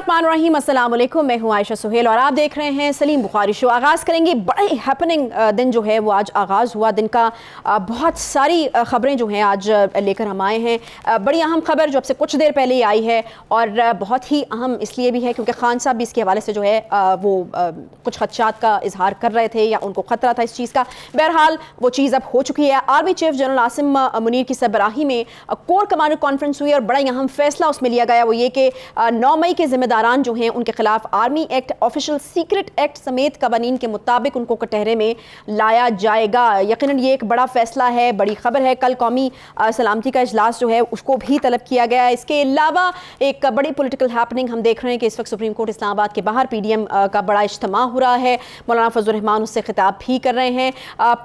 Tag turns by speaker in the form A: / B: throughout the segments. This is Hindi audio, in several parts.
A: बिस्मिल्लाहिर्रहमानिर्रहीम, अस्सलाम वालेकुम। मैं हूँ आयशा सुहेल और आप देख रहे हैं सलीम बुखारी शो। आगाज़ करेंगे बड़ा ही हैपनिंग दिन जो है वो आज आगाज़ हुआ। दिन का बहुत सारी ख़बरें जो हैं आज लेकर हम आए हैं। बड़ी अहम खबर जो अब से कुछ देर पहले ही आई है और बहुत ही अहम इसलिए भी है क्योंकि खान साहब भी इसके हवाले से जो है वो कुछ खदशात का इजहार कर रहे थे या उनको ख़तरा था इस चीज़ का। बहरहाल वो चीज़ अब हो चुकी है। Army chief general Asim Munir की सरबराही में कोर कमांडर कॉन्फ्रेंस हुई और बड़ा ही अहम फैसला उसमें लिया गया। वो ये कि 9 मई के जिम्मेदारान जो हैं उनके खिलाफ army act, official secret act समेत कवानीन के मुताबिक उनको कटहरे में लाया जाएगा। यकीनन ये एक बड़ा फैसला है, बड़ी खबर है। कल कौमी सलामती का इजलास जो है उसको भी तलब किया गया है। इसके अलावा एक बड़ी पॉलिटिकल हैपनिंग हम देख रहे हैं कि इस वक्त सुप्रीम कोर्ट इस्लामाबाद के बाहर PDM का बड़ा इज्तिमा हो रहा है। मौलाना फजल रहमान उससे खिताब भी कर रहे हैं।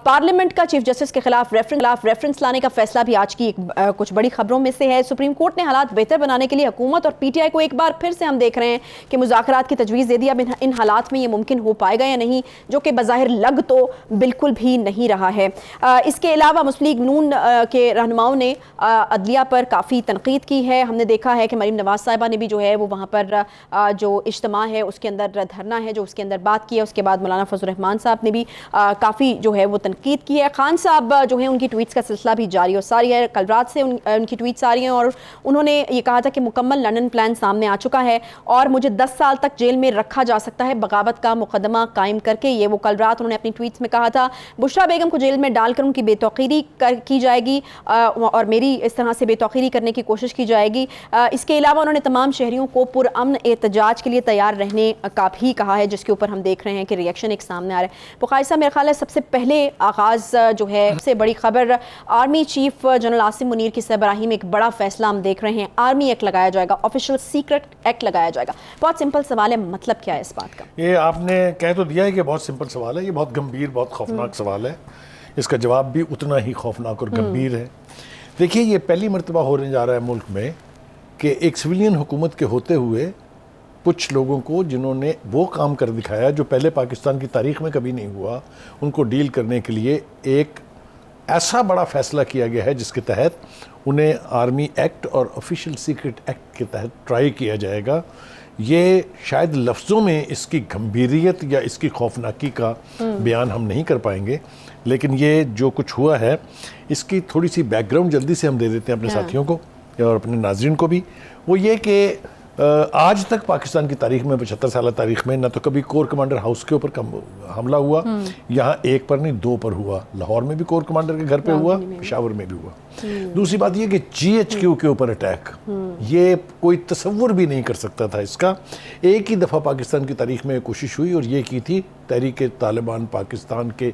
A: पार्लियामेंट का चीफ जस्टिस के खिलाफ रेफरेंस लाने का फैसला भी आज की कुछ बड़ी खबरों में से है। सुप्रीम कोर्ट ने हालात बेहतर बनाने के लिए हुकूमत और PTI को एक बार फिर से हम देख रहे हैं कि मुज़ाकरात की तजवीज़ दे दी। अब इन हालात में ये मुमकिन हो पाएगा या नहीं, जो कि बज़ाहिर लग तो बिल्कुल भी नहीं रहा है। इसके अलावा मुस्लिम लीग नून के रहनुमाओं ने अदलिया पर काफ़ी तनकीद की है। हमने देखा है कि मरीम नवाज साहिबा ने भी जो है वो वहाँ पर जो इज्तिमा है उसके अंदर धरना है जो उसके अंदर बात की है। उसके बाद मौलाना फजल रहमान साहब ने भी काफ़ी जो है वो तनकीद की है। खान साहब जो है उनकी ट्वीट्स का सिलसिला भी जारी और सारी है। कल रात से उनकी ट्वीट्स आ रही हैं और उन्होंने ये कहा था कि मुकम्मल लंदन प्लान सामने आ चुका है और मुझे 10 साल तक जेल में रखा जा सकता है बगावत का मुकदमा कायम करके। ये वो कल रात उन्होंने अपनी ट्वीट्स में कहा था। बुशरा बेगम को जेल में डालकर उनकी बेतौकीरी की जाएगी और मेरी इस तरह से बेतौकीरी करने की कोशिश की जाएगी। इसके अलावा उन्होंने तमाम शहरियों को पुरअमन एहतजाज के लिए तैयार रहने का भी कहा है, जिसके ऊपर हम देख रहे हैं कि रिएक्शन एक सामने आ रहा है। बुखारी साहब, मेरा ख्याल है सबसे पहले आगाज़ जो है सबसे बड़ी खबर, army chief general Asim Munir की सरबराही में एक बड़ा फैसला हम देख रहे हैं। आर्मी एक्ट लगाया जाएगा, ऑफिशियल सीक्रेट एक्ट लगाया जाएगा। बहुत सिंपल सवाल है, मतलब क्या है इस बात का?
B: ये आपने कह तो दिया है कि बहुत सिंपल सवाल है। ये बहुत गंभीर, बहुत खौफनाक सवाल है। इसका जवाब भी उतना ही खौफनाक और गंभीर है। देखिए, ये पहली मरतबा होने जा रहा है मुल्क में कि एक सिविलियन हुकूमत के होते हुए कुछ लोगों को, जिन्होंने वो काम कर दिखाया जो पहले पाकिस्तान की तारीख में कभी नहीं हुआ, उनको डील करने के लिए एक ऐसा बड़ा फैसला किया गया है जिसके तहत उन्हें आर्मी एक्ट और ऑफिशियल सीक्रेट एक्ट के तहत ट्राई किया जाएगा। ये शायद लफ्ज़ों में इसकी गंभीरियत या इसकी खौफनाकी का बयान हम नहीं कर पाएंगे, लेकिन ये जो कुछ हुआ है इसकी थोड़ी सी बैकग्राउंड जल्दी से हम दे देते हैं अपने साथियों को और अपने नाज़रीन को भी। वो ये कि आज तक पाकिस्तान की तारीख में, 75 साल तारीख में, ना तो कभी कोर कमांडर हाउस के ऊपर हमला हुआ, यहाँ एक पर नहीं 2 पर हुआ। लाहौर में भी कोर कमांडर के घर पे हुआ, पेशावर में भी हुआ। दूसरी बात ये कि GHQ के ऊपर अटैक, ये कोई तसव्वुर भी नहीं कर सकता था इसका। एक ही दफ़ा पाकिस्तान की तारीख में कोशिश हुई और ये की थी तहरीक तालिबान पाकिस्तान के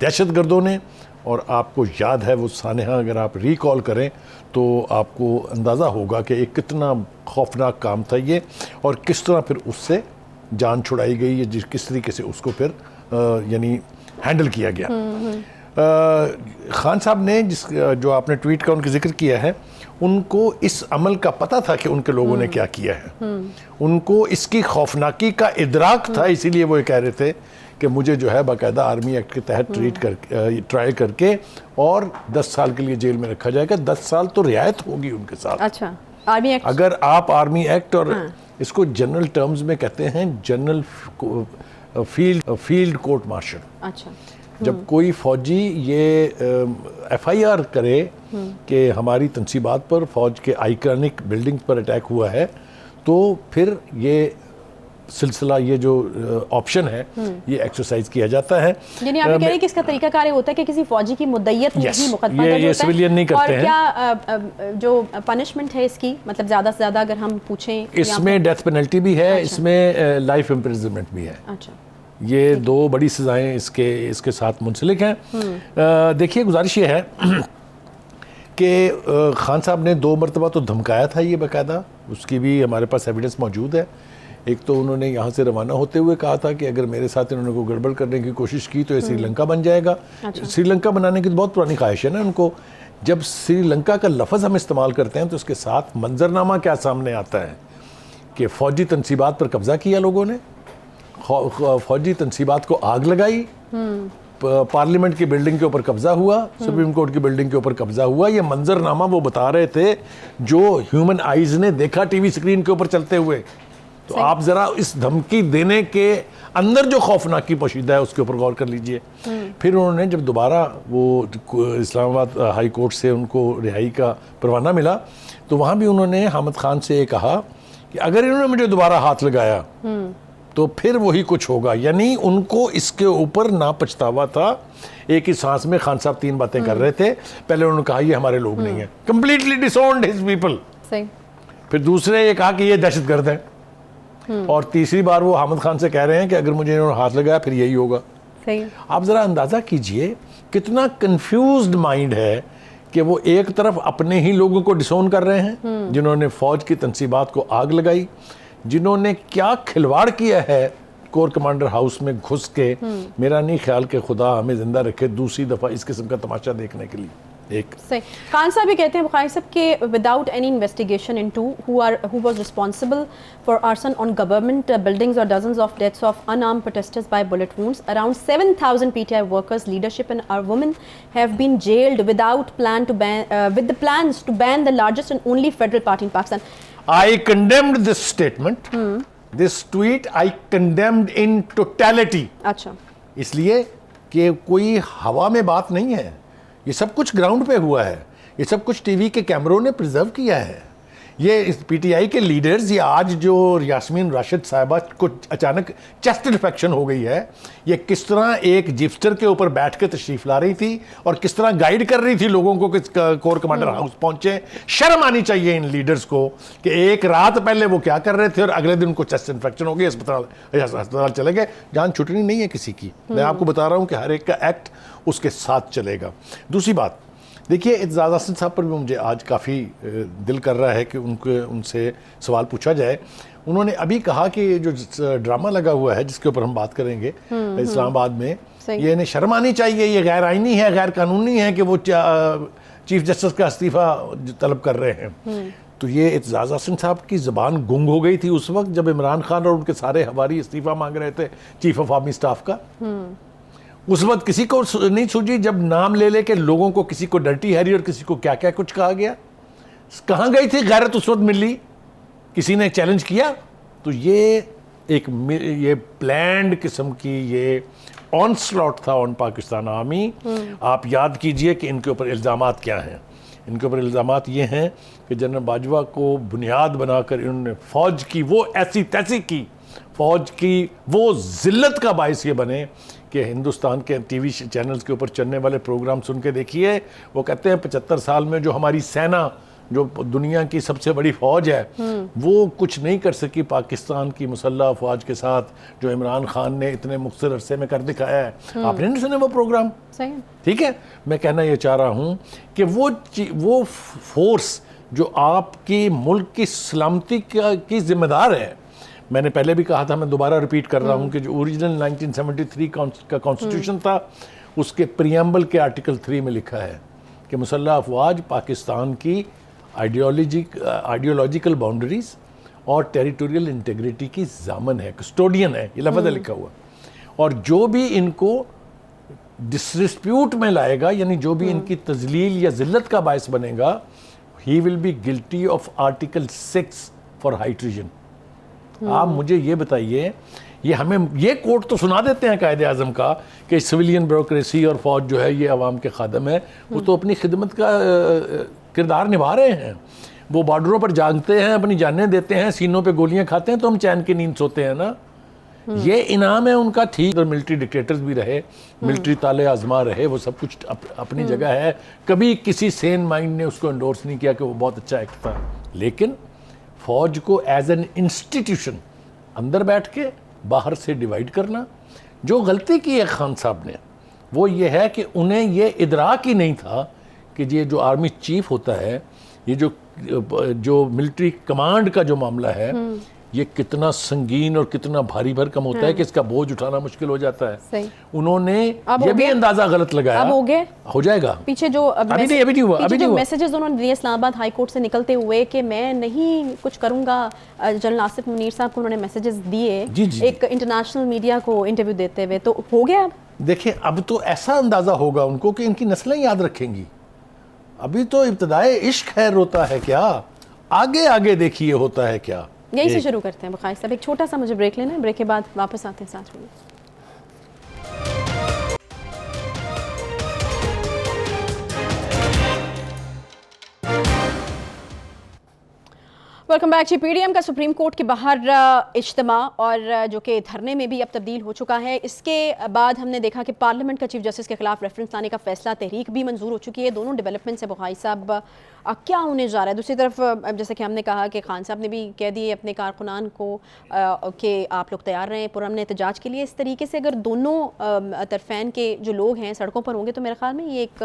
B: दहशतगर्दों ने। और आपको याद है वो सानहा, अगर आप रिकॉल करें तो आपको अंदाज़ा होगा कि एक कितना खौफनाक काम था ये और किस तरह फिर उससे जान छुड़ाई गई है, किस तरीके से उसको फिर यानी हैंडल किया गया। खान साहब ने जो आपने ट्वीट का उनका जिक्र किया है, उनको इस अमल का पता था कि उनके लोगों ने क्या किया है। उनको इसकी खौफनाकी का इदराक था, इसीलिए वो ये कह रहे थे कि मुझे जो है बाकायदा आर्मी एक्ट के तहत ट्राई करके और 10 साल के लिए जेल में रखा जाएगा। 10 साल तो रियायत होगी उनके साथ।
A: अच्छा, आर्मी एक्ट, अगर
B: आप आर्मी एक्ट और इसको जनरल टर्म्स में कहते हैं जनरल फील्ड कोर्ट मार्शल। अच्छा, जब कोई फौजी ये FIR करे कि हमारी तनसीबात पर, फौज के आइकॉनिक बिल्डिंग पर अटैक हुआ है, तो फिर ये सिलसिला, ये जो ऑप्शन है, ये एक्सरसाइज किया जाता है।
A: यानी आप कह रहे हैं कि इसका तरीका कार्य होता है कि किसी फौजी की मुद्दत में ही मुकदमा दर्ज होता है,
B: सिविलियन नहीं करते हैं।
A: और क्या जो पनिशमेंट है इसकी, मतलब ज़्यादा से ज़्यादा अगर हम पूछें,
B: इसमें डेथ पेनल्टी भी है। अच्छा। इसमें लाइफ इम्प्रिजनमेंट भी है। अच्छा, ये 2 बड़ी सजाएं इसके साथ मुंसलिक हैं। देखिए, गुजारिश ये है कि खान साहब ने 2 मरतबा तो धमकाया था ये बाकायदा, उसकी भी हमारे पास एविडेंस मौजूद है। एक तो उन्होंने यहाँ से रवाना होते हुए कहा था कि अगर मेरे साथ इन्होंने कोई गड़बड़ करने की कोशिश की तो ये श्रीलंका बन जाएगा। अच्छा। श्रीलंका बनाने की तो बहुत पुरानी ख्वाहिश है ना उनको। जब श्रीलंका का लफ्ज़ हम इस्तेमाल करते हैं तो उसके साथ मंजरनामा क्या सामने आता है कि फ़ौजी तनसीबात पर कब्ज़ा किया लोगों ने, फ़ौजी तनसीबात को आग लगाई, पार्लियामेंट की बिल्डिंग के ऊपर कब्जा हुआ, सुप्रीम कोर्ट की बिल्डिंग के ऊपर कब्जा हुआ। ये मंजरनामा वो बता रहे थे जो ह्यूमन आइज़ ने देखा टीवी स्क्रीन के ऊपर चलते हुए। तो आप जरा इस धमकी देने के अंदर जो खौफनाकी पोशीदा है उसके ऊपर गौर कर लीजिए। फिर उन्होंने जब दोबारा वो इस्लामाबाद हाई कोर्ट से उनको रिहाई का परवाना मिला तो वहाँ भी उन्होंने हामिद खान से ये कहा कि अगर इन्होंने मुझे दोबारा हाथ लगाया तो फिर वही कुछ होगा। यानी उनको इसके ऊपर ना पछतावा था। एक ही सांस में खान साहब 3 बातें कर रहे थे। पहले उन्होंने कहा ये हमारे लोग नहीं है, कंप्लीटली डिसोन्ड हिज पीपल।
A: सही।
B: फिर दूसरे ये कहा कि ये दहशतगर्द है, और तीसरी बार वो हामिद खान से कह रहे हैं कि अगर मुझे इन्होंने हाथ लगाया फिर यही होगा।
A: सही।
B: आप जरा अंदाजा कीजिए कितना कंफ्यूज्ड माइंड है कि वो एक तरफ अपने ही लोगों को डिसोन कर रहे हैं, जिन्होंने फौज की तंसीबात को आग लगाई, जिन्होंने क्या खिलवाड़ किया है कोर कमांडर हाउस में घुस के। मेरा नहीं ख्याल कि खुदा हमें जिंदा रखे दूसरी दफा इस किस्म का तमाशा देखने के लिए। एक
A: सही। खान साहब भी कहते हैं बुखारी साहब के without any investigation into who was responsible for arson on government buildings और dozens of deaths of unarmed protesters by bullet wounds, around 7,000 PTI workers, leadership and our women have been jailed without plan to ban with the plans to ban the largest and only federal party in Pakistan.
B: I condemned this statement. This tweet I condemned in totality.
A: अच्छा।
B: इसलिए कि कोई हवा में बात नहीं है, ये सब कुछ ग्राउंड पे हुआ है, ये सब कुछ टीवी के कैमरों ने प्रिजर्व किया है। ये इस पीटीआई के लीडर्स, ये आज जो यास्मीन राशिद साहिबा को अचानक चेस्ट इन्फेक्शन हो गई है, ये किस तरह एक जिप्स्टर के ऊपर बैठ के तशरीफ ला रही थी और किस तरह गाइड कर रही थी लोगों को कि कोर कमांडर हाउस पहुंचे। शर्म आनी चाहिए इन लीडर्स को कि एक रात पहले वो क्या कर रहे थे और अगले दिन उनको चेस्ट इन्फेक्शन हो गई, अस्पताल चले गए। जान छुटनी नहीं है किसी की। मैं आपको बता रहा हूँ कि हर एक का एक्ट उसके साथ चलेगा। दूसरी बात देखिए, इत्ज़ाज़ हसन साहब पर भी मुझे आज काफ़ी दिल कर रहा है कि उनसे सवाल पूछा जाए। उन्होंने अभी कहा कि जो ड्रामा लगा हुआ है जिसके ऊपर हम बात करेंगे इस्लामाबाद में, ये इन्हें शर्म आनी चाहिए, ये गैर आइनी है, गैर कानूनी है कि वो चीफ जस्टिस का इस्तीफ़ा तलब कर रहे हैं। तो ये इत्ज़ाज़ हसन साहब की ज़बान गुंग हो गई थी उस वक्त जब इमरान खान और उनके सारे हवारी इस्तीफ़ा मांग रहे थे चीफ ऑफ आर्मी स्टाफ का। उस वक्त किसी को नहीं सूझी जब नाम ले के लोगों को, किसी को डर्टी हैरी और किसी को क्या क्या कुछ कहा गया। कहाँ गई थी गैरत उस वक्त मिली? किसी ने चैलेंज किया? तो ये प्लान्ड किस्म की ये ऑनस्लॉट था ऑन पाकिस्तान आर्मी। आप याद कीजिए कि इनके ऊपर इल्ज़ामात क्या हैं। इनके ऊपर इल्ज़ामात ये हैं कि जनरल बाजवा को बुनियाद बनाकर इन्होंने फ़ौज की वो ऐसी तैसी की, फ़ौज की वो ज़िल्लत का बायस ये बने कि हिंदुस्तान के टीवी चैनल्स के ऊपर चलने वाले प्रोग्राम सुन के देखिए, वो कहते हैं 75 साल में जो हमारी सेना, जो दुनिया की सबसे बड़ी फ़ौज है, वो कुछ नहीं कर सकी पाकिस्तान की मुसल्लह अफवाज के साथ जो इमरान खान ने इतने मुख्तर अरसे में कर दिखाया है। आपने नहीं सुने वो प्रोग्राम?
A: सही।
B: ठीक है, मैं कहना ये चाह रहा हूँ कि वो फोर्स जो आपकी मुल्क की सलामती की जिम्मेदार है। मैंने पहले भी कहा था, मैं दोबारा रिपीट कर रहा हूँ कि जो ओरिजिनल 1973 का कॉन्स्टिट्यूशन था, उसके प्रियम्बल के आर्टिकल 3 में लिखा है कि मुसल्लह अफवाज पाकिस्तान की आइडियोलॉजिकल बाउंड्रीज और टेरिटोरियल इंटेग्रिटी की जामन है, कस्टोडियन है, ये लफ्ज़ लिखा हुआ। और जो भी इनको डिसरिस्प्यूट में लाएगा, यानी जो भी इनकी तजलील या जिल्लत का बायस बनेगा, he will be guilty of article 6 for high treason. आप मुझे ये बताइए, ये हमें ये कोर्ट तो सुना देते हैं कायदे आज़म का कि सिविलियन ब्यूरोक्रेसी और फौज जो है ये अवाम के खादम है, वो तो अपनी खिदमत का किरदार निभा रहे हैं। वो बॉर्डरों पर जागते हैं, अपनी जानें देते हैं, सीनों पे गोलियां खाते हैं, तो हम चैन की नींद सोते हैं ना। ये इनाम है उनका। ठीक, और मिलिट्री डिक्टेटर्स भी रहे, मिलिट्री ताले आजमा रहे, वो सब कुछ अपनी जगह है। कभी किसी सेन माइंड ने उसको एंडोर्स नहीं किया कि वो बहुत अच्छा एक्ट था। लेकिन फौज को एज एन इंस्टीट्यूशन अंदर बैठ के बाहर से डिवाइड करना, जो गलती की है खान साहब ने, वो ये है कि उन्हें ये इदराक ही नहीं था कि ये जो आर्मी चीफ होता है, ये जो मिलिट्री कमांड का जो मामला है, ये कितना संगीन और कितना भारी भरकम होता है कि इसका बोझ उठाना मुश्किल हो जाता है।
A: सही।
B: उन्होंने ये भी अंदाजा गलत लगाया।
A: अब हो गए,
B: हो जाएगा।
A: पीछे जो
B: अभी नहीं हुआ, अभी नहीं हुआ।
A: मैसेजेस उन्होंने दिए इस्लामाबाद हाई कोर्ट से निकलते हुए कि मैं नहीं कुछ करूंगा, जनरल आसिफ मुनीर साहब को उन्होंने मैसेजेस दिए एक इंटरनेशनल मीडिया को इंटरव्यू देते हुए, तो हो गया। देखिए,
B: अब तो ऐसा अंदाजा होगा उनको कि इनकी नस्लें याद रखेंगी। अभी तो इब्तदाए इश्क है, रोता है क्या, आगे आगे देखिए होता है क्या।
A: यहीं से शुरू करते हैं बुखारी साहब, एक छोटा सा मुझे ब्रेक लेना है, ब्रेक के बाद वापस आते हैं साथ में। Welcome back. पीडीएम का सुप्रीम कोर्ट के बाहर इज्तिमा और जो कि धरने में भी अब तब्दील हो चुका है। इसके बाद हमने देखा कि पार्लियामेंट का चीफ जस्टिस के खिलाफ रेफरेंस लाने का फैसला, तहरीक भी मंजूर हो चुकी है। दोनों डेवलपमेंट से बुखारी साहब क्या होने जा रहा है? दूसरी तरफ जैसे कि हमने कहा कि खान साहब ने भी कह दिए अपने कारकुनान को कि आप लोग तैयार रहें पुरअमन एहतजाज के लिए। इस तरीके से अगर दोनों तरफैन के जो लोग हैं सड़कों पर होंगे तो मेरे ख्याल में ये एक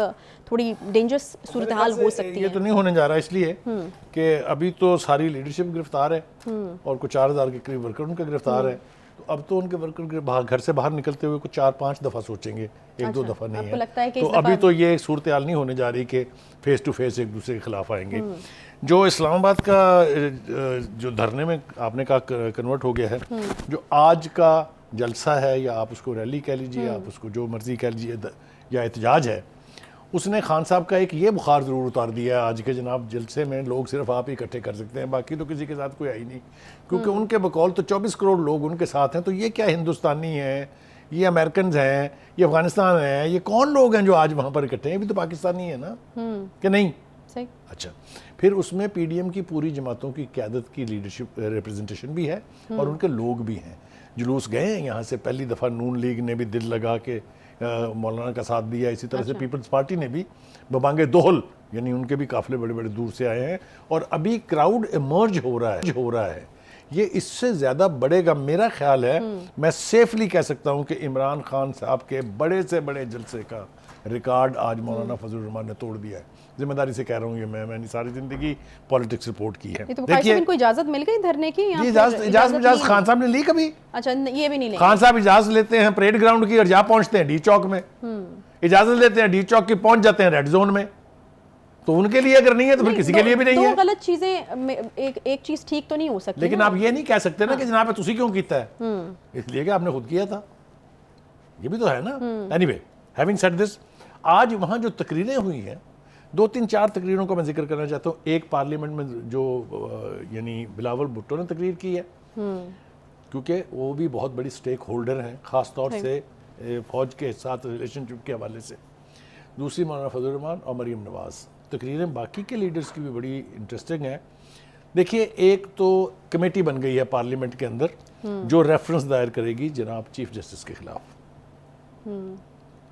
A: थोड़ी डेंजरस सूरत हाल हो सकती है।
B: ये तो नहीं होने जा रहा इसलिए कि अभी तो सारी लीडरशिप गिरफ्तार है और कुछ 4000 के करीब वर्कर उनके गिरफ्तार है। तो अब तो उनके वर्कर घर से बाहर निकलते हुए कुछ 4-5 दफ़ा सोचेंगे, एक दो दफ़ा नहीं है।
A: लगता है कि
B: तो अभी तो ये सूरत हाल नहीं होने जा रही कि फेस टू फेस एक दूसरे के खिलाफ आएंगे। जो इस्लामाबाद का जो धरने में आपने कहा कन्वर्ट हो गया है, जो आज का जलसा है या आप उसको रैली कह लीजिए, आप उसको जो मर्जी कह लीजिए या एहतजाज है, उसने खान साहब का एक ये बुखार ज़रूर उतार दिया है। आज के जनाब जलसे में लोग सिर्फ आप ही इकट्ठे कर सकते हैं, बाकी तो किसी के साथ कोई आई नहीं, क्योंकि उनके बकौल तो 24 करोड़ लोग उनके साथ हैं। तो ये क्या हिंदुस्तानी हैं, ये अमेरिकन हैं, ये अफगानिस्तान हैं, ये कौन लोग हैं जो आज वहाँ पर इकट्ठे हैं? ये भी तो पाकिस्तानी है ना, कि नहीं?
A: सही।
B: अच्छा, फिर उसमें पीडीएम की पूरी जमातों की क़यादत की लीडरशिप रिप्रेजेंटेशन भी है और उनके लोग भी हैं। जुलूस गए हैं यहाँ से, पहली दफ़ा नून लीग ने भी दिल लगा के मौलाना का साथ दिया। इसी तरह से पीपल्स पार्टी ने भी बबांगे दोहल, यानी उनके भी काफ़िले बड़े बड़े दूर से आए हैं और अभी क्राउड इमर्ज हो रहा है। ये इससे ज़्यादा बढ़ेगा मेरा ख्याल है। मैं सेफली कह सकता हूँ कि इमरान खान साहब के बड़े से बड़े जलसे का रिकॉर्ड आज मौलाना फजलुर रहमान ने तोड़ दिया है। जिम्मेदारी से कह रहा हूँ ये मैंने सारी ज़िंदगी पॉलिटिक्स रिपोर्ट की है।
A: तो देखिए, कोई इजाज़त मिल गई धरने की?
B: इजाज़त खान साहब ने ली कभी?
A: अच्छा, ये भी नहीं ले।
B: खान साहब इजाज़त लेते हैं परेड ग्राउंड की और जा पहुँचते हैं डी चौक में, इजाज़त लेते हैं डी चौक की, पहुँच जाते हैं रेड जोन में। तो उनके लिए अगर नहीं है तो फिर किसी के लिए भी नहीं है।
A: गलत चीजें, एक चीज ठीक तो नहीं हो सकती,
B: लेकिन आप ये नहीं कह सकते ना कि जनाब तुसी क्यों कीता है, इसलिए कि आपने खुद किया था, ये भी तो है ना। एनीवे, हैविंग सेड दिस, आज वहां जो तकरीरें हुई हैं, 2-3-4 तकरीरों का मैं जिक्र करना चाहता हूँ। एक पार्लियामेंट में जो यानी बिलावल भुट्टो ने तकरीर की है, क्योंकि वो भी बहुत बड़ी स्टेक होल्डर हैं, ख़ास तौर से फौज के साथ रिलेशनशिप के हवाले से। दूसरी मौलाना फजलुर रहमान और मरीम नवाज़। तकरीरें बाकी के लीडर्स की भी बड़ी इंटरेस्टिंग है। देखिए, एक तो कमेटी बन गई है पार्लियामेंट के अंदर जो रेफरेंस दायर करेगी जनाब चीफ जस्टिस के खिलाफ।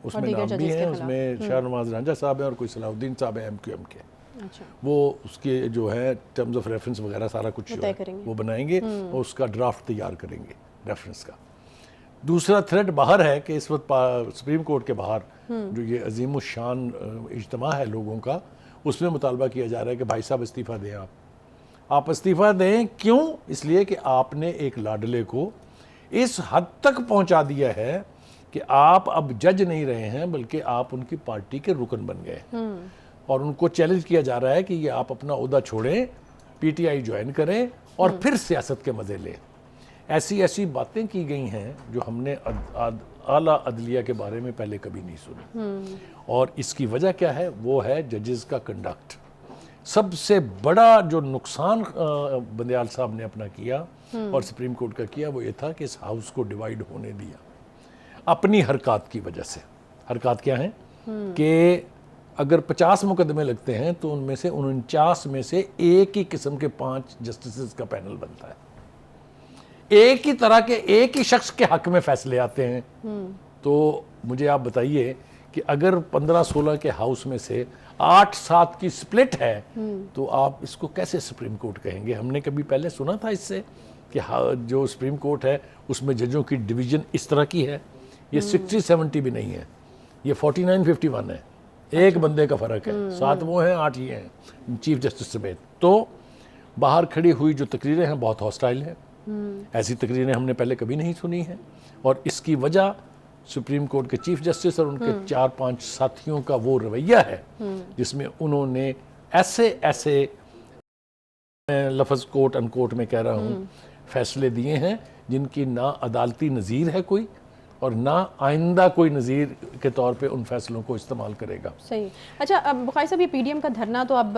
B: उसमें नाम भी है, उसमें शाहनवाज रांझा साहब हैं और कोई सलाहुद्दीन साहब हैं MQM के।
A: अच्छा।
B: वो उसके जो है टर्म्स ऑफ रेफरेंस वगैरह सारा कुछ वो बनाएंगे और उसका ड्राफ्ट तैयार करेंगे रेफरेंस का। दूसरा थ्रेड बाहर है कि इस वक्त सुप्रीम कोर्ट के बाहर जो ये अजीम शान इज्तिमा है लोगों का, उसमें मुतालबा किया जा रहा है कि भाई साहब इस्तीफ़ा दें। आप इस्तीफ़ा दें। क्यों? इसलिए कि आपने एक लाडले को इस हद तक पहुंचा दिया है कि आप अब जज नहीं रहे हैं, बल्कि आप उनकी पार्टी के रुकन बन गए और उनको चैलेंज किया जा रहा है कि ये आप अपना ओहदा छोड़ें, PTI ज्वाइन करें और फिर सियासत के मज़े लें। ऐसी ऐसी बातें की गई हैं जो हमने आला अदलिया के बारे में पहले कभी नहीं सुनी। और इसकी वजह क्या है? वो है जजेस का कंडक्ट। सबसे बड़ा जो नुकसान बंदयाल साहब ने अपना किया और सुप्रीम कोर्ट का किया, वो ये था कि इस हाउस को डिवाइड होने दिया अपनी हरकत की वजह से। हरकत क्या है कि अगर 50 मुकदमे लगते हैं तो उनमें से 49 में से एक ही किस्म के 5 जस्टिस का पैनल बनता है, एक ही तरह के एक ही शख्स के हक में फैसले आते हैं। तो मुझे आप बताइए कि अगर 15-16 के हाउस में से 8-7 की स्प्लिट है तो आप इसको कैसे सुप्रीम कोर्ट कहेंगे? हमने कभी पहले सुना था इससे कि जो सुप्रीम कोर्ट है उसमें जजों की डिवीजन इस तरह की है? ये 60-70 भी नहीं है, ये 49-51 है। एक बंदे का फ़र्क है, 7 वो हैं, 8 ये हैं, चीफ जस्टिस समेत। तो बाहर खड़ी हुई जो तकरीरें हैं बहुत हॉस्टाइल हैं। ऐसी तकरीरें हमने पहले कभी नहीं सुनी हैं और इसकी वजह सुप्रीम कोर्ट के चीफ जस्टिस और उनके 4-5 साथियों का वो रवैया है जिसमें उन्होंने ऐसे लफ्ज़ कोर्ट अनकोर्ट में कह रहा हूँ फैसले दिए हैं जिनकी ना अदालती नज़ीर है कोई और ना आइंदा कोई नज़ीर के तौर पे उन फैसलों को इस्तेमाल करेगा।
A: सही। अच्छा, अब बुखारी साहब, ये पीडीएम का धरना तो अब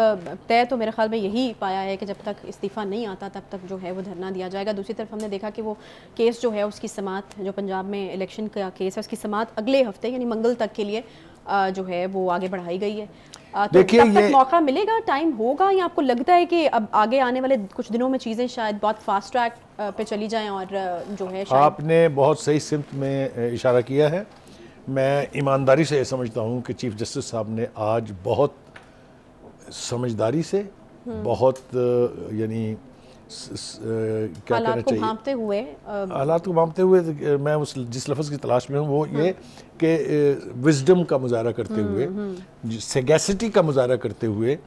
A: तय तो मेरे ख्याल में यही पाया है कि जब तक इस्तीफ़ा नहीं आता तब तक जो है वो धरना दिया जाएगा। दूसरी तरफ हमने देखा कि वो केस जो है उसकी समाअत, जो पंजाब में इलेक्शन का केस है, उसकी समाअत अगले हफ्ते यानी मंगल तक के लिए जो है वो आगे बढ़ाई गई है। तो
B: देखिए,
A: तब तक मौका मिलेगा, टाइम होगा, या आपको लगता है कि अब आगे आने वाले कुछ दिनों में चीज़ें शायद बहुत फास्ट ट्रैक पे चली जाएं और जो है शायद...
B: आपने बहुत सही सिमत में इशारा किया है। मैं ईमानदारी से समझता हूँ कि चीफ जस्टिस साहब ने आज बहुत समझदारी से, बहुत यानी क्या कहना चाहिए,
A: भांपते हुए
B: हालात को भांपते हुए, मैं उस जिस लफ्ज़ की तलाश में हूँ वो ये कि विजडम का मुजाहरा करते हुए, सेगैसिटी का मुजाहरा करते हुए,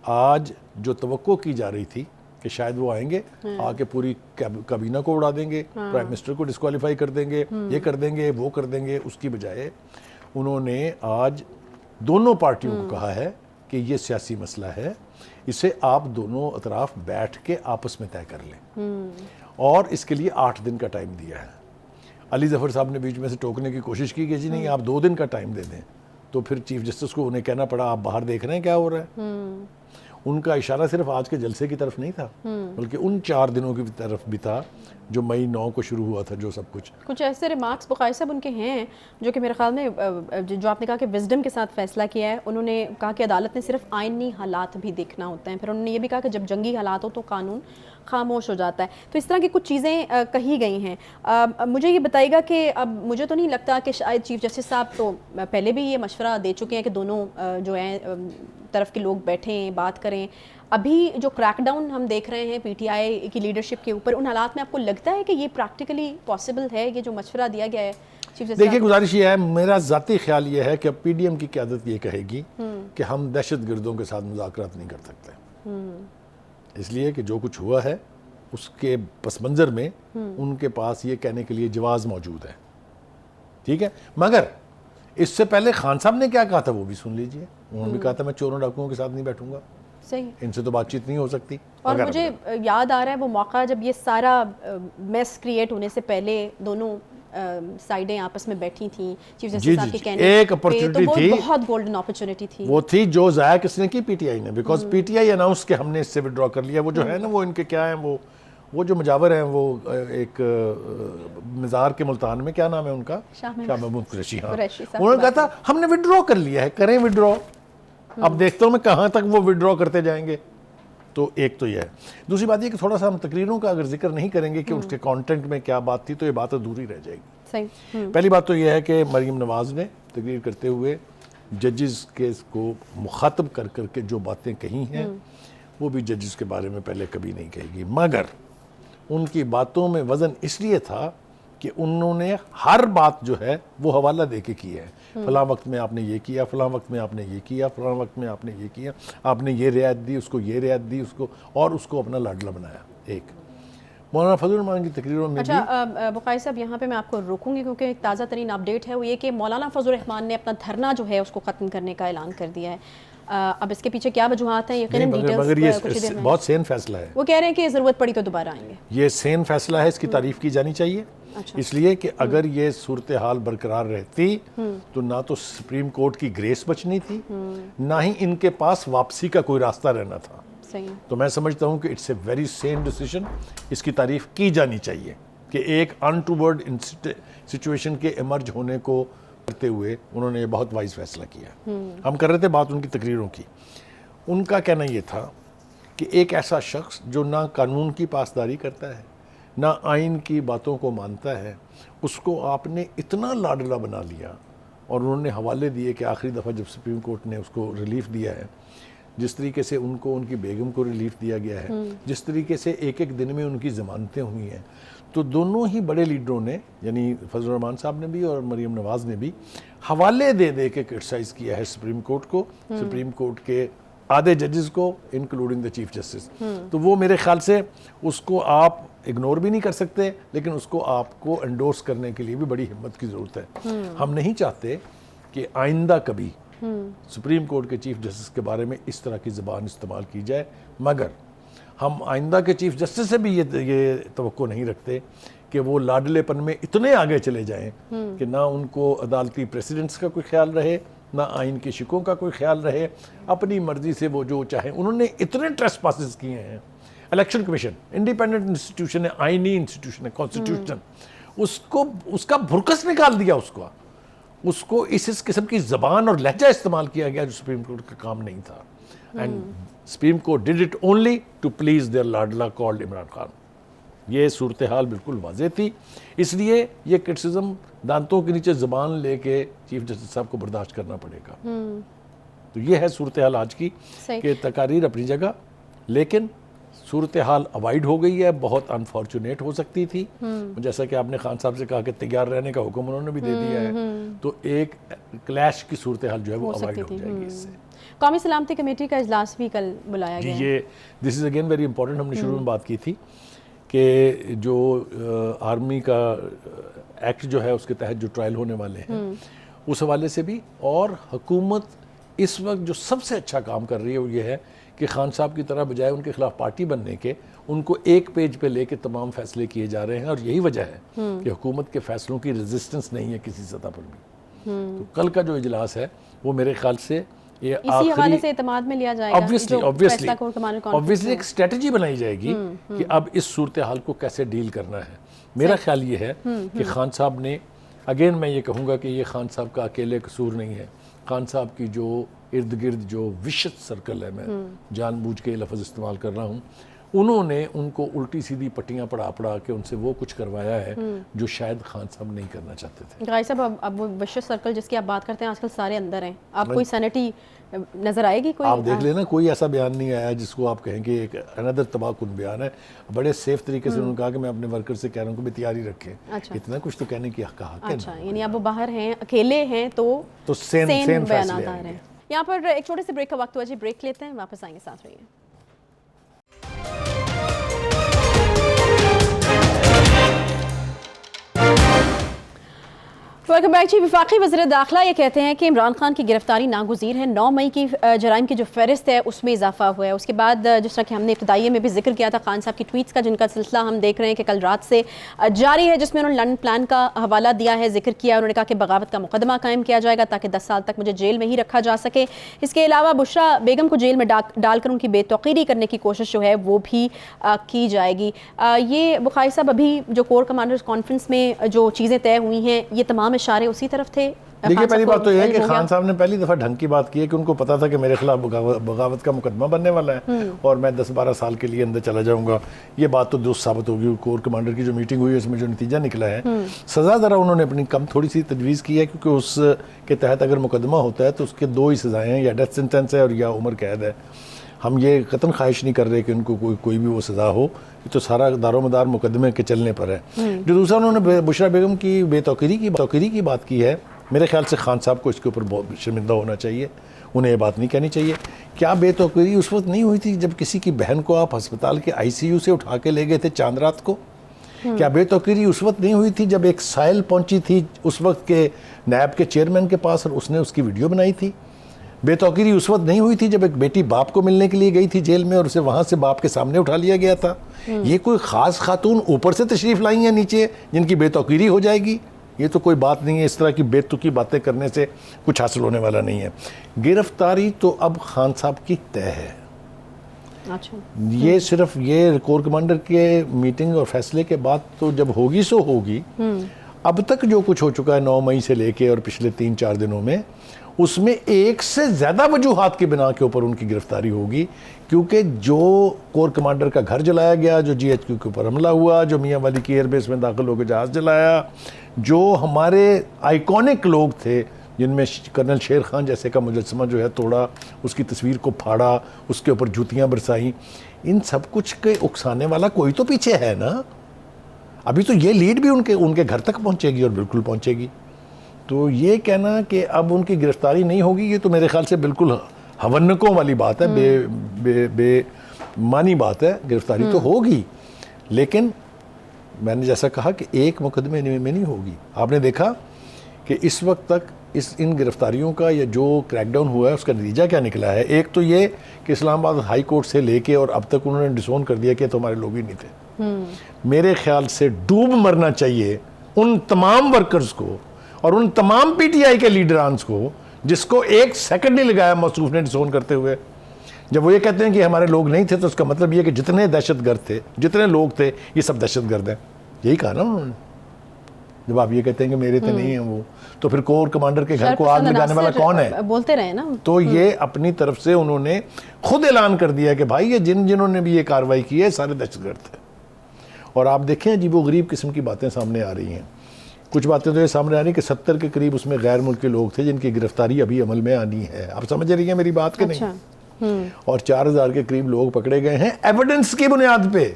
B: आज जो तवक्को की जा रही थी कि शायद वो आएंगे, आके पूरी काबीना को उड़ा देंगे, प्राइम मिनिस्टर को डिस्क्वालीफाई कर देंगे, ये कर देंगे, वो कर देंगे, उसकी बजाय उन्होंने आज दोनों पार्टियों को कहा है कि ये सियासी मसला है, इसे आप दोनों अतराफ बैठ के आपस में तय कर लें, और इसके लिए 8 दिन का टाइम दिया है। अली ज़फ़र साहब ने बीच में से टोकने की कोशिश की कि जी नहीं, आप 2 दिन का टाइम दे दें, तो फिर चीफ जस्टिस को उन्हें कहना पड़ा आप बाहर देख रहे हैं क्या हो रहा है। उनका इशारा सिर्फ आज के जलसे की तरफ नहीं था, बल्कि उन 4 दिनों की तरफ भी था जो मई 9 को शुरू हुआ था, जो सब कुछ
A: ऐसे रिमार्क्स बुखारी साहब उनके हैं जो कि मेरे ख्याल में, जो आपने कहा कि विजडम के साथ फैसला किया है, उन्होंने कहा कि अदालत ने सिर्फ आइनी हालात भी देखना होता है। फिर उन्होंने ये भी कहा कि जब जंगी हालात हो तो कानून खामोश हो जाता है। तो इस तरह की कुछ चीज़ें कही गई हैं। मुझे ये बताइएगा कि अब मुझे तो नहीं लगता कि शायद चीफ जस्टिस साहब तो पहले भी ये मशवरा दे चुके हैं कि दोनों जो हैं तरफ के लोग बैठें, बात करें। अभी जो क्रैकडाउन हम देख रहे हैं पीटीआई की लीडरशिप के ऊपर, उन हालात में आपको लगता है कि ये प्रैक्टिकली पॉसिबल है, ये जो मशवरा दिया गया है चीफ जस्टिस?
B: देखिए, गुजारिश ये है, मेरा ज़ाती ख्याल ये है कि अब पीडीएम की क़यादत ये कहेगी कि हम दहशत गर्दों के साथ मुज़ाकरात नहीं कर सकते, इसलिए कि जो कुछ हुआ है उसके पस मंज़र में उनके पास ये कहने के लिए जवाज़ मौजूद है। ठीक है, मगर इससे पहले खान साहब ने क्या कहा था वो भी सुन लीजिए। उन्होंने भी कहा था मैं चोरों डाकुओं के साथ नहीं बैठूंगा,
A: सही,
B: इनसे तो बातचीत नहीं हो सकती।
A: और मुझे याद आ रहा है वो मौका जब ये सारा मेस क्रिएट होने से पहले दोनों साइडें आपस में बैठी थी, चीफ जस्टिस साहब के कहने
B: एक अपॉर्चुनिटी थी,
A: बहुत गोल्डन अपॉर्चुनिटी थी,
B: वो थी जो ज़ाया किसने की, पीटीआई ने, बिकॉज पीटीआई अनाउंस के हमने इससे विड्रॉ कर लिया। वो जो है ना, वो इनके क्या है, वो जो मुजावर हैं, वो एक मज़ार के मुल्तान में, क्या नाम है उनका, शाह महमूद कुरैशी, हाँ, उन्होंने कहा था हमने विड्रॉ कर लिया है, करें विड्रॉ, अब देखता हूँ मैं कहाँ तक वो विड्रॉ करते जाएंगे। तो एक तो यह है। दूसरी बात ये कि थोड़ा सा हम तकरीरों का अगर जिक्र नहीं करेंगे कि उसके कंटेंट में क्या बात थी, तो ये बात अधूरी रह जाएगी।
A: सही।
B: पहली बात तो यह है कि मरीम नवाज ने तकरीर करते हुए जजेस के को मुखातब कर करके जो बातें कही हैं वो भी जजेस के बारे में पहले कभी नहीं कहेगी, मगर उनकी बातों में वज़न इसलिए था कि उन्होंने हर बात जो है वो हवाला दे के की है। फ़लाँ वक्त में आपने ये किया, फ़लाँ वक्त में आपने ये किया, फ़लाँ वक्त में आपने ये किया, आपने ये रियायत दी, उसको ये रियायत दी, उसको, और उसको अपना लाडला बनाया। एक मौलाना फजल रहमान की तकरीरों में।
A: अच्छा बुखारी साहब, यहाँ पे मैं आपको रोकूंगी क्योंकि एक ताज़ा तरीन अपडेट है वो ये कि मौलाना फजल रहमान ने अपना धरना जो है उसको ख़त्म करने का ऐलान कर दिया है। अब इसके पीछे क्या वजूहात हैं, यकीनन डिटेल्स कुछ देर में।
B: बहुत सेन फैसला है,
A: वो कह रहे हैं कि ज़रूरत पड़ी तो दोबारा आएंगे।
B: ये सेन फैसला है, इसकी तारीफ़ की जानी चाहिए। अच्छा। इसलिए कि अगर ये सूरत हाल बरकरार रहती तो ना तो सुप्रीम कोर्ट की ग्रेस बचनी थी, ना ही इनके पास वापसी का कोई रास्ता रहना था।
A: सही।
B: तो मैं समझता हूँ कि it's a very sane decision, इसकी तारीफ की जानी चाहिए कि एक अनटूवर्ड सिचुएशन के इमर्ज होने को करते हुए उन्होंने ये बहुत वाइज फैसला किया। हम कर रहे थे बात उनकी तकरीरों की। उनका कहना ये था कि एक ऐसा शख्स जो ना कानून की पासदारी करता है, ना आइन की बातों को मानता है, उसको आपने इतना लाडला बना लिया। और उन्होंने हवाले दिए कि आखिरी दफ़ा जब सुप्रीम कोर्ट ने उसको रिलीफ दिया है, जिस तरीके से उनको उनकी बेगम को रिलीफ दिया गया है, जिस तरीके से एक एक दिन में उनकी ज़मानतें हुई हैं, तो दोनों ही बड़े लीडरों ने, यानी फजल रहमान साहब ने भी और मरीम नवाज़ ने भी, हवाले दे दे के क्रिटिसाइज़ किया है सुप्रीम कोर्ट को, सुप्रीम कोर्ट के आधे जजेस को, इंक्लूडिंग द चीफ जस्टिस। तो वो मेरे ख्याल से उसको आप इग्नोर भी नहीं कर सकते, लेकिन उसको आपको एंडोर्स करने के लिए भी बड़ी हिम्मत की ज़रूरत है। हम नहीं चाहते कि आइंदा कभी सुप्रीम कोर्ट के चीफ जस्टिस के बारे में इस तरह की ज़बान इस्तेमाल की जाए, मगर हम आइंदा के चीफ जस्टिस से भी ये तवक्को नहीं रखते कि वो लाडलेपन में इतने आगे चले जाएं कि ना उनको अदालती प्रेसिडेंट्स का कोई ख्याल रहे, ना आइन के शिकों का कोई ख्याल रहे, अपनी मर्जी से वो जो चाहे। उन्होंने इतने ट्रेसपासेस किए हैं। इलेक्शन कमीशन इंडिपेंडेंट इंस्टीट्यूशन है, आइनी इंस्टीट्यूशन है, कॉन्स्टिट्यूशन, उसको उसका भुरकस निकाल दिया। उसको इस किस्म की जबान और लहजा इस्तेमाल किया गया जो सुप्रीम कोर्ट का काम नहीं था। And Supreme Court did it only to please their लाडला कॉल्ड इमरान खान। ये सूरत हाल बिल्कुल वाज़ेह थी, इसलिए ये क्रिटिसिज्म दांतों के नीचे ज़बान लेके चीफ जस्टिस साहब को बर्दाश्त करना पड़ेगा। तो ये है सूरत हाल आज की कि तकारीर अपनी जगह, लेकिन सूरत हाल अवॉइड हो गई है, बहुत अनफॉर्चुनेट हो सकती थी। जैसा कि आपने खान साहब से कहा कि तैयार रहने का हुक्म उन्होंने भी दे दिया है, तो एक क्लैश की सूरत हाल जो है वो अवॉइड हो जाएगी इससे।
A: कौमी सलामती कमेटी का इजलास भी कल बुलाया गया है।
B: ये this is again very important. हमने शुरू में बात की थी कि जो आर्मी का एक्ट जो है उसके तहत जो ट्रायल होने वाले हैं उस हवाले से भी, और हुकूमत इस वक्त जो सबसे अच्छा काम कर रही है वो ये है कि खान साहब की तरह बजाय उनके खिलाफ पार्टी बनने के, उनको एक पेज पे लेके तमाम फैसले किए जा रहे हैं। और यही वजह है कि हुकूमत के फैसलों की रेजिस्टेंस नहीं है किसी सतह पर भी। तो कल का जो इजलास है वो मेरे ख्याल से ये
A: इसी हवाले से इत्मीनान में लिया जाएगा।
B: ऑब्वियसली एक स्ट्रेटजी बनाई जाएगी कि अब इस सूरत हाल को कैसे डील करना है। मेरा ख्याल ये है कि खान साहब ने, अगेन मैं ये कहूँगा कि ये खान साहब का अकेले कसूर नहीं है। खान साहब की जो इर्द गिर्द जो विशद सर्कल है, मैं जानबूझ के लफ्ज़ इस्तेमाल कर रहा हूँ, उन्होंने उनको उल्टी सीधी पट्टियाँ पढ़ा के उनसे वो कुछ करवाया है जो शायद खान साहब नहीं करना चाहते थे।
A: गाय साहब, अब वो विशद सर्कल जिसकी आप बात करते हैं आजकल सारे अंदर हैं। आप कोई सैनिटी नजर आएगी कोई? आप
B: देख लेना, कोई ऐसा बयान नहीं आया जिसको आप कहेंगे एक अनदर तबाहकुन बयान है। बड़े सेफ तरीके से उन्होंने कहा कि मैं अपने वर्कर से कह रहा हूँ कि भी तैयारी रखें।
A: अच्छा।
B: इतना कुछ तो कहने की कहा।
A: अच्छा, यानी अब वो बाहर हैं, अकेले हैं, तो
B: सेम
A: बयान आ रहे हैं। यहाँ पर एक छोटे से ब्रेक का वक्त हुआ जी, ब्रेक लेते हैं, वापस आएंगे, साथ रहिए। वेलकम बैक जी। वफाकी वज़ीर दाखिला ये कहते हैं कि इमरान खान की गिरफ्तारी नागुज़ीर है। 9 मई की जराइम की जो फहरिस्त है उसमें इजाफा हुआ है। उसके बाद जिस तरह कि हमने इब्तदाइये में भी जिक्र किया था खान साहब की ट्वीट्स का, जिनका सिलसिला हम देख रहे हैं कि कल रात से जारी है, जिसमें उन्होंने लंदन प्लान का हवाला दिया है, जिक्र किया। उन्होंने कहा कि बगावत का मुकदमा कायम किया जाएगा ताकि 10 साल तक मुझे जेल में ही रखा जा सके। इसके अलावा बुशरा बेगम को जेल में डालकर उनकी बेतौकीरी करने की कोशिश जो है वो भी की जाएगी। ये बुखारी साहब, अभी जो कोर कमांडर्स कॉन्फ्रेंस में जो चीज़ें तय हुई हैं, ये तमाम इशारे उसी तरफ थे।
B: देखिए, पहली बात तो यह है कि खान साहब ने पहली दफ़ा ढंग की बात की है कि उनको पता था कि मेरे खिलाफ बगावत का मुकदमा बनने वाला है और मैं 10-12 साल के लिए अंदर चला जाऊंगा। ये बात तो दुरुस्त साबित होगी। कोर कमांडर की जो मीटिंग हुई है उसमें जो नतीजा निकला है, सज़ा ज़रा उन्होंने अपनी कम थोड़ी सी तजवीज़ की है, क्योंकि उसके तहत अगर मुकदमा होता है तो उसके 2 ही सज़ाएँ हैं, या डेथ सेंटेंस है और या उम्र कैद है। हम ये कतन ख्वाहिश नहीं कर रहे कि उनको कोई भी वो सज़ा हो, ये तो सारा दारोमदार मुकदमे के चलने पर है। जो दूसरा उन्होंने बुशरा बेगम की बेतौकीरी की बात की है, मेरे ख्याल से खान साहब को इसके ऊपर बहुत शर्मिंदा होना चाहिए। उन्हें ये बात नहीं कहनी चाहिए। क्या बेतौकीरी उस वक्त नहीं हुई थी जब किसी की बहन को आप अस्पताल के ICU से उठा के ले गए थे चांद रात को? क्या बेतौकीरी उस वक्त नहीं हुई थी जब एक साइल पहुंची थी उस वक्त के नैब के चेयरमैन के पास और उसने उसकी वीडियो बनाई थी? बेतौकीरी उस वक्त नहीं हुई थी जब एक बेटी बाप को मिलने के लिए गई थी जेल में और उसे वहाँ से बाप के सामने उठा लिया गया था? ये कोई ख़ास खातून ऊपर से तशरीफ़ लाई हैं नीचे जिनकी बेतौकीरी हो जाएगी? ये तो कोई बात नहीं है। इस तरह की बेतुकी बातें करने से कुछ हासिल होने वाला नहीं है। गिरफ्तारी तो अब खान साहब की तय है।
A: अच्छा।
B: ये सिर्फ ये कोर कमांडर के मीटिंग और फैसले के बाद तो जब होगी सो होगी। अब तक जो कुछ हो चुका है 9 मई से लेके और पिछले 3-4 दिनों में, उसमें एक से ज़्यादा वजूहात की बिना के ऊपर उनकी गिरफ्तारी होगी। क्योंकि जो कोर कमांडर का घर जलाया गया, जो GHQ के ऊपर हमला हुआ, जो मियाँ वाली की एयरबेस में दाखिल होकर जहाज़ जलाया, जो हमारे आइकॉनिक लोग थे जिनमें कर्नल शेर खान जैसे का मुजस्समा जो है तोड़ा, उसकी तस्वीर को फाड़ा, उसके ऊपर जूतियाँ बरसाई, इन सब कुछ के उकसाने वाला कोई तो पीछे है ना। अभी तो ये लीड भी उनके घर तक पहुँचेगी और बिल्कुल पहुँचेगी। तो ये कहना कि अब उनकी गिरफ्तारी नहीं होगी, ये तो मेरे ख्याल से बिल्कुल हवन्नकों वाली बात है, बेमानी बात है। गिरफ्तारी तो होगी, लेकिन मैंने जैसा कहा कि एक मुकदमे में नहीं होगी। आपने देखा कि इस वक्त तक इन गिरफ्तारियों का या जो क्रैकडाउन हुआ है उसका नतीजा क्या निकला है? एक तो ये कि इस्लामाबाद हाई कोर्ट से लेके और अब तक उन्होंने डिसोन कर दिया कि तो हमारे लोग ही नहीं थे। मेरे ख्याल से डूब मरना चाहिए उन तमाम वर्कर्स को और उन तमाम पीटीआई के लीडरान्स को जिसको एक सेकंड नहीं लगाया मौसूफ ने डिसोन करते हुए। जब वो ये कहते हैं कि हमारे लोग नहीं थे तो उसका मतलब ये कि जितने दहशतगर्द थे, जितने लोग थे, ये सब दहशतगर्द हैं। यही कहा ना उन्होंने। जब आप ये कहते हैं कि मेरे तो नहीं है वो, तो फिर कोर कमांडर के घर को आग लगाने वाला कौन है?
A: बोलते रहे ना।
B: तो ये अपनी तरफ से उन्होंने खुद ऐलान कर दिया कि भाई ये जिन्होंने भी ये कार्रवाई की है सारे दहशतगर्द थे। और आप देखें अजीबोगरीब किस्म की बातें सामने आ रही हैं। कुछ बातें तो ये सामने आ रही कि 70 के करीब उसमें गैर मुल्की लोग थे जिनकी गिरफ्तारी अभी अमल में आनी है। आप समझ रही हैं मेरी बात के?
A: अच्छा।
B: नहीं। और 4000 के करीब लोग पकड़े गए हैं एविडेंस की बुनियाद पे।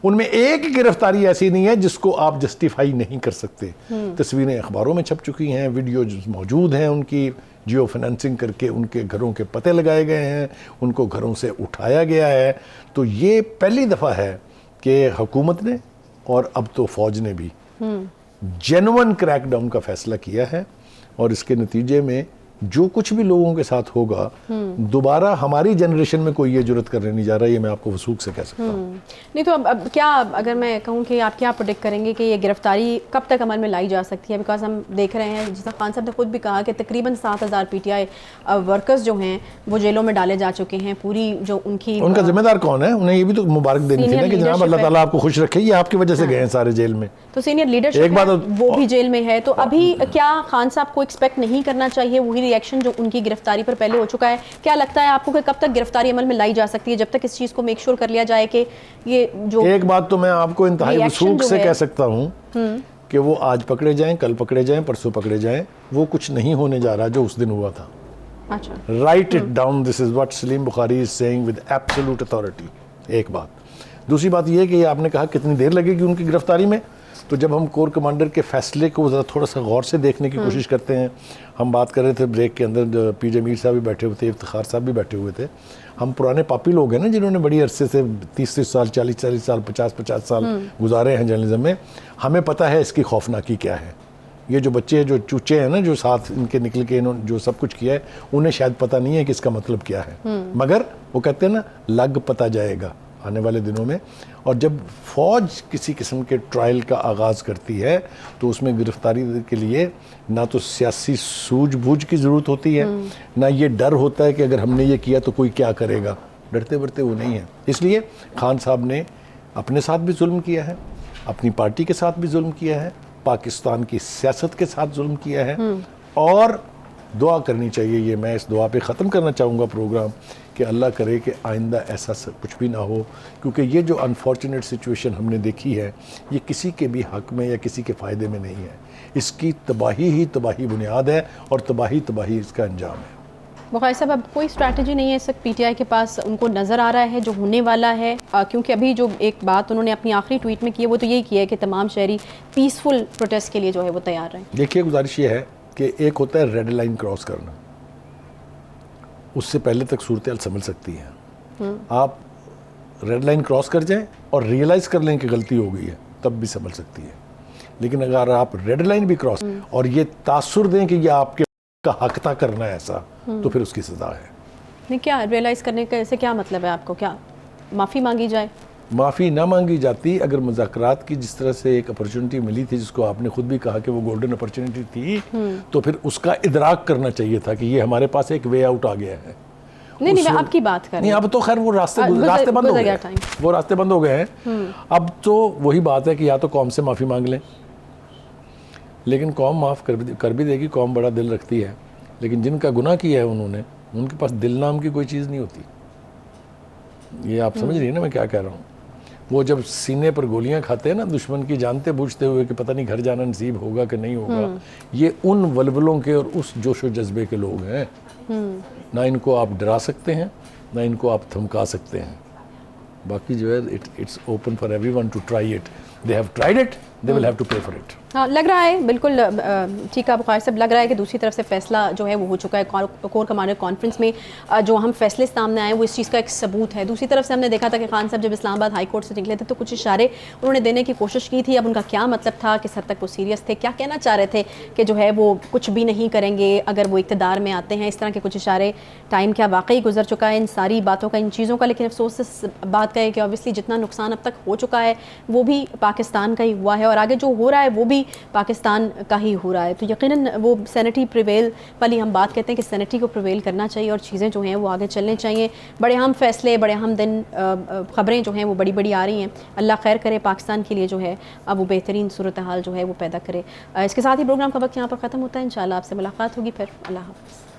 B: उनमें एक गिरफ्तारी ऐसी नहीं है जिसको आप जस्टिफाई नहीं कर सकते। तस्वीरें अखबारों में छप चुकी हैं, वीडियो मौजूद हैं उनकी, जियो फाइनेंसिंग करके उनके घरों के पते लगाए गए हैं, उनको घरों से उठाया गया है। तो ये पहली दफ़ा है कि हुकूमत ने और अब तो फौज ने भी जेन्युइन क्रैकडाउन का फैसला किया है। और इसके नतीजे में जो कुछ भी लोगों के साथ होगा दोबारा हमारी जनरेशन में कोई ये जुर्रत करने नहीं जा रहा, ये मैं आपको वसूख से कह सकता हूँ।
A: नहीं तो अब क्या, अगर मैं कहूँ कि आप क्या प्रोडिक्ट करेंगे कि ये गिरफ्तारी कब तक अमल में लाई जा सकती है? बिकॉज हम देख रहे हैं, जिस खान साहब ने खुद भी कहा कि तकरीबन 7000 पीटीआई वर्कर्स जो हैं वो जेलों में डाले जा चुके हैं। पूरी जो उनका
B: जिम्मेदार कौन है? उन्हें ये भी तो मुबारक देनी थी ना कि जनाब अल्लाह ताला आपको खुश रखे, ये आपकी वजह से गए हैं सारे जेल में।
A: तो सीनियर लीडरशिप वो भी जेल में है। तो अभी क्या खान साहब को एक्सपेक्ट नहीं करना चाहिए वही रिएक्शन जो उनकी गिरफ्तारी पर पहले हो चुका है? क्या लगता है आपको कि कब तक गिरफ्तारी अमल में लाई जा सकती है, जब तक इस चीज को मेक श्योर कर लिया जाए कि ये जो... एक
B: बात तो मैं आपको इंतहाई वसूख से कह सकता हूँ कि वो आज पकड़े जाएं, कल पकड़े जाएं, परसों पकड़े जाएं, वो कुछ नहीं होने जा रहा जो उस दिन हुआ था।
A: अच्छा,
B: right it down, this is what Salim Bukhari is saying with absolute authority. एक बात। दूसरी बात यह कि आपने कहा कितनी देर लगेगी उनकी गिरफ्तारी में, तो जब हम कोर कमांडर के फैसले को ज़रा थोड़ा सा गौर से देखने की कोशिश करते हैं। हम बात कर रहे थे ब्रेक के अंदर, पीजे मीर साहब भी बैठे हुए थे, इफ्तिखार साहब भी बैठे हुए थे। हम पुराने पापी लोग हैं ना जिन्होंने बड़ी अरसे से 30-30 साल, 40-40 साल, 50-50 साल गुजारे हैं जर्नलिज्म में। हमें पता है इसकी खौफनाकी क्या है। ये जो बच्चे जो चूचे हैं ना जो साथ इनके निकल के इन्होंने जो सब कुछ किया है, उन्हें शायद पता नहीं है कि इसका मतलब क्या है। मगर वो कहते हैं ना, लग पता जाएगा आने वाले दिनों में। और जब फौज किसी किस्म के ट्रायल का आगाज़ करती है तो उसमें गिरफ्तारी के लिए ना तो सियासी सूझबूझ की ज़रूरत होती है, ना ये डर होता है कि अगर हमने ये किया तो कोई क्या करेगा। डरते बरते वो नहीं है। इसलिए खान साहब ने अपने साथ भी जुल्म किया है, अपनी पार्टी के साथ भी जुल्म किया है, पाकिस्तान की सियासत के साथ जुल्म किया है। और दुआ करनी चाहिए, ये मैं इस दुआ पे ख़त्म करना चाहूँगा प्रोग्राम, कि अल्लाह करे कि आइंदा ऐसा कुछ भी ना हो। क्योंकि ये जो अनफॉर्चुनेट सिचुएशन हमने देखी है ये किसी के भी हक़ में या किसी के फ़ायदे में नहीं है। इसकी तबाही ही तबाही बुनियाद है और तबाही तबाही इसका अंजाम है।
A: बुखारी साहब, अब कोई स्ट्रैटेजी नहीं है इस वक्त पीटीआई के पास? उनको नज़र आ रहा है जो होने वाला है? क्योंकि अभी जो एक बात उन्होंने अपनी आखिरी ट्वीट में की है वो तो यही किया है कि तमाम शहरी पीसफुल प्रोटेस्ट के लिए जो है वो तैयार रहें।
B: देखिए, गुजारिश ये है कि एक होता है रेड लाइन क्रॉस करना, उससे पहले तक सूरत हाल संभल सकती है। आप रेड लाइन क्रॉस कर जाएं और रियलाइज़ कर लें कि गलती हो गई है, तब भी संभल सकती है। लेकिन अगर आप रेड लाइन भी क्रॉस और ये तासुर दें कि ये आपके का हक था करना है ऐसा, तो फिर उसकी सज़ा है।
A: नहीं, क्या रियलाइज़ करने का ऐसे क्या मतलब है आपको? क्या माफ़ी मांगी जाए?
B: माफ़ी ना मांगी जाती अगर मुज़ाकरात की जिस तरह से एक अपॉर्चुनिटी मिली थी, जिसको आपने खुद भी कहा कि वो गोल्डन अपॉर्चुनिटी थी, तो फिर उसका इदराक करना चाहिए था कि ये हमारे पास एक वे आउट आ गया है।
A: नहीं, मैं आपकी बात कर रही हूँ।
B: नहीं, अब तो खैर वो रास्ते बंद हो गए, वो रास्ते बंद हो गए हैं। अब तो वही बात है कि या तो कौम से माफ़ी मांग लें, लेकिन कौम माफ़ कर भी देगी। कौम बड़ा दिल रखती है, लेकिन जिनका गुनाह किया है उन्होंने, उनके पास दिल नाम की कोई चीज़ नहीं होती। ये आप समझ रही है ना मैं क्या कह रहा हूँ? वो जब सीने पर गोलियां खाते हैं ना दुश्मन की, जानते बूझते हुए कि पता नहीं घर जाना नसीब होगा कि नहीं होगा, ये उन वलवलों के और उस जोश व जज्बे के लोग हैं। ना इनको आप डरा सकते हैं, ना इनको आप धमका सकते हैं। बाकी जो है it's open for everyone to try it. They have tried it, they will have to pay for it.
A: हाँ, लग रहा है बिल्कुल ठीक है बुखारी साहब, लग रहा है कि दूसरी तरफ से फैसला जो है वो हो चुका है। कोर कमांडर कॉन्फ्रेंस में जो हम फैसले सामने आए वो इस चीज़ का एक सबूत है। दूसरी तरफ से हमने देखा था कि खान साहब जब इस्लामाबाद हाई कोर्ट से निकले थे तो कुछ इशारे उन्होंने देने की कोशिश की थी। अब उनका क्या मतलब था, किस हद तक वो सीरियस थे, क्या कहना चाह रहे थे कि जो है वो कुछ भी नहीं करेंगे अगर वो इक़्तिदार में आते हैं, इस तरह के कुछ इशारे। टाइम क्या वाकई गुजर चुका है इन सारी बातों का, इन चीज़ों का, लेकिन अफसोस इस बात का है कि ऑब्वियसली जितना नुकसान अब तक हो चुका है वो भी पाकिस्तान का ही हुआ है और आगे जो हो रहा है वो भी पाकिस्तान का ही हो रहा है। तो यकीनन वो सैनिटी प्रिवेल वाली हम बात कहते हैं कि सैनिटी को प्रिवेल करना चाहिए और चीज़ें जो हैं वो आगे चलने चाहिए। बड़े अहम फैसले, बड़े अहम दिन, ख़बरें जो हैं वो बड़ी बड़ी आ रही हैं। अल्लाह खैर करे पाकिस्तान के लिए जो है अब वो बेहतरीन सूरत हाल जो है वो पैदा करे। इसके साथ ही प्रोग्राम का वक्त यहाँ पर ख़त्म होता है। इंशाल्लाह आपसे मुलाकात होगी फिर। अल्लाह हाफ़िज़।